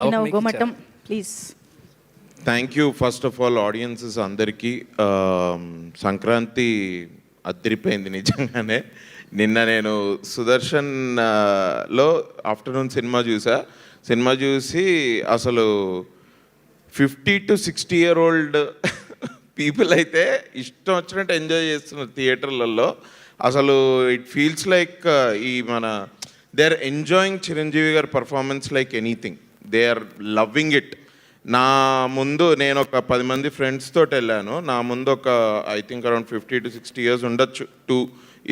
Gomatam please. Thank you first of all audiences అందరికీ. సంక్రాంతి అదిరిపోయింది నిజంగానే. నిన్న నేను సుదర్శన్ లో ఆఫ్టర్నూన్ సినిమా చూసి అసలు 50 to 60 year old పీపుల్ అయితే ఇష్టం వచ్చినట్టు ఎంజాయ్ చేస్తున్నారు థియేటర్లలో. అసలు ఇట్ ఫీల్స్ లైక్ ఈ మన దే ఆర్ ఎంజాయింగ్ చిరంజీవి గారి performance like anything. They are loving it. నా ముందు నేను ఒక 10 మంది ఫ్రెండ్స్ తోటి వెళ్ళాను. నా ముందు ఒక I think around 50 to 60 years ఉండొచ్చు.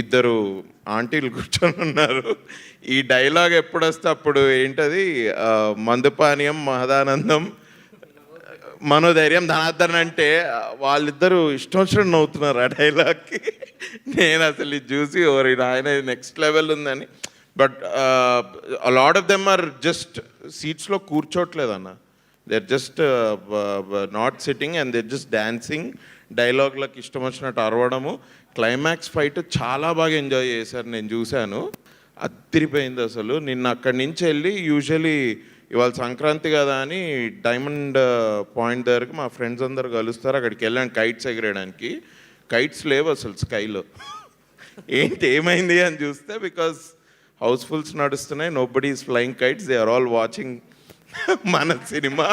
ఇద్దరు ఆంటీలు కూర్చొని ఉన్నారు. ఈ డైలాగ్ ఎప్పుడు వస్తే అప్పుడు ఏంటది, మందుపానీయం మహదానందం మనోధైర్యం ధనార్దన్ అంటే వాళ్ళిద్దరూ ఇష్టం వచ్చినట్టు నవ్వుతున్నారు ఆ డైలాగ్కి. నేను అసలు ఇది చూసి ఓరి ఆయన నెక్స్ట్ లెవెల్ ఉందని. But lot of them are just సీట్స్లో కూర్చోట్లేదన్న. They are just not sitting and they are just dancing. డైలాగ్లకు ఇష్టం వచ్చినట్టు అరవడము. క్లైమాక్స్ ఫైట్ చాలా బాగా ఎంజాయ్ చేశారు, నేను చూశాను. అదిరిపోయింది అసలు. నిన్న అక్కడి నుంచి వెళ్ళి యూజువలీ ఇవాళ సంక్రాంతి కదా అని డైమండ్ పాయింట్ దగ్గరకు మా ఫ్రెండ్స్ అందరు కలుస్తారు. అక్కడికి వెళ్ళాను కైట్స్ ఎగరేయడానికి. కైట్స్ లేవు అసలు స్కైలో. ఏమైంది అని చూస్తే బికాస్ హౌస్ఫుల్స్ నడుస్తున్నాయి, nobody is flying kites, they are all watching మన సినిమా.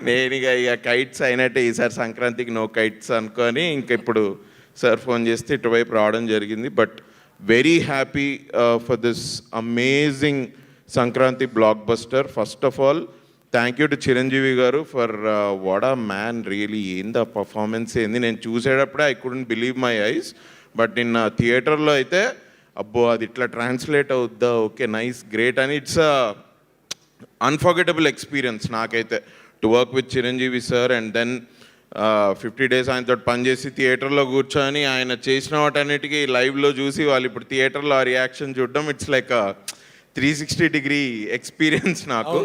నేను ఇక కైట్స్ అయినట్టే ఈసారి సంక్రాంతికి నో కైట్స్ అనుకొని ఇంక ఇప్పుడు సార్ ఫోన్ చేస్తే ఇటువైపు రావడం జరిగింది. But very happy for this amazing Sankranti blockbuster. First of all thank you to Chiranjeevi garu for what a man really. ఏంది ఆ పర్ఫార్మెన్స్ ఏంది, నేను చూసేటప్పుడే I couldn't believe my eyes. But నిన్న థియేటర్లో అయితే అబ్బో అది ఇట్లా ట్రాన్స్లేట్ అవుద్దా, ఓకే నైస్ గ్రేట్ అని. ఇట్స్ అన్ఫర్గెటబుల్ ఎక్స్పీరియన్స్ నాకైతే to work with Chiranjeevi sir. And then 50 days ఆయనతో పనిచేసి థియేటర్లో కూర్చొని ఆయన చేసిన వాటన్నిటికీ లైవ్లో చూసి వాళ్ళు ఇప్పుడు థియేటర్లో ఆ రియాక్షన్ చూడడం, ఇట్స్ లైక్ 360-degree ఎక్స్పీరియన్స్ నాకు.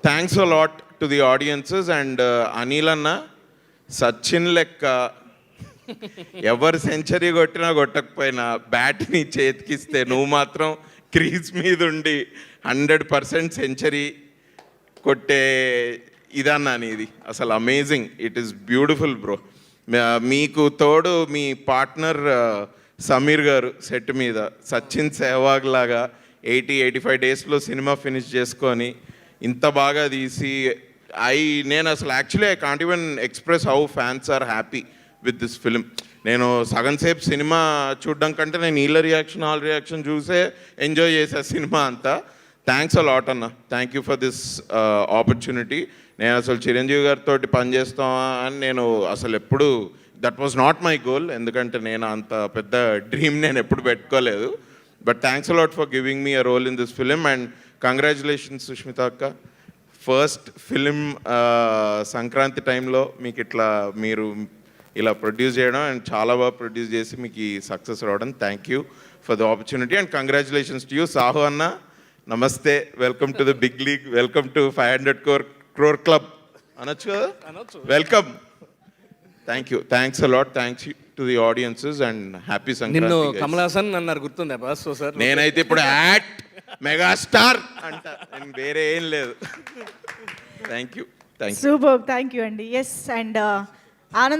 Thanks a lot to the audiences. And Anil అన్న సచిన్ లెక్క ఎవరు సెంచరీ కొట్టినా కొట్టకపోయినా బ్యాట్ని చేతికిస్తే నువ్వు మాత్రం క్రీజ్ మీద ఉండి 100% సెంచరీ కొట్టే ఇదన్నా నీది అసలు amazing. It is beautiful bro. మీకు తోడు మీ పార్ట్నర్ సమీర్ గారు సెట్ మీద సచిన్ సెహ్వాగ్ లాగా 80-85 daysలో సినిమా ఫినిష్ చేసుకొని ఇంత బాగా తీసి నేను అసలు actually I can't even express how fans are happy with this film. నేను సగం సేపు సినిమా చూడడం కంటే నేను వీళ్ళ రియాక్షన్ ఆల్ రియాక్షన్ చూసే ఎంజాయ్ చేసా సినిమా అంతా. థ్యాంక్స్ అ లాట్ అన్న. Thank you for this opportunity. నేను అసలు చిరంజీవి గారితో పనిచేస్తామా అని నేను అసలు ఎప్పుడు, that was not my goal. ఎందుకంటే నేను అంత పెద్ద డ్రీమ్ నేను ఎప్పుడు పెట్టుకోలేదు. But thanks a lot for giving me a role in this film. And congratulations Sushmita అక్క. ఫస్ట్ ఫిలిం సంక్రాంతి టైంలో మీకు మీరు ఇలా ప్రొడ్యూస్ చేయడం అండ్ చాలా బాగా ప్రొడ్యూస్ చేసి మీకు ఈ సక్సెస్ రావడం. Thank you for the opportunity and congratulations to you. Sahu అన్న నమస్తే, welcome to the big league, welcome to 500 crore club అనొచ్చు కదా, welcome. Thank you, thanks a lot. Thanks to the audiences and happy Sankranti. Kamal Haasan అన్నారు గుర్తుందా boss? Sir నేనైతే ఇప్పుడు at megastar అంట, నేను వేరే ఏం లేదు. Thank you, thank you. Super, thank you అండి. Yes, and Anand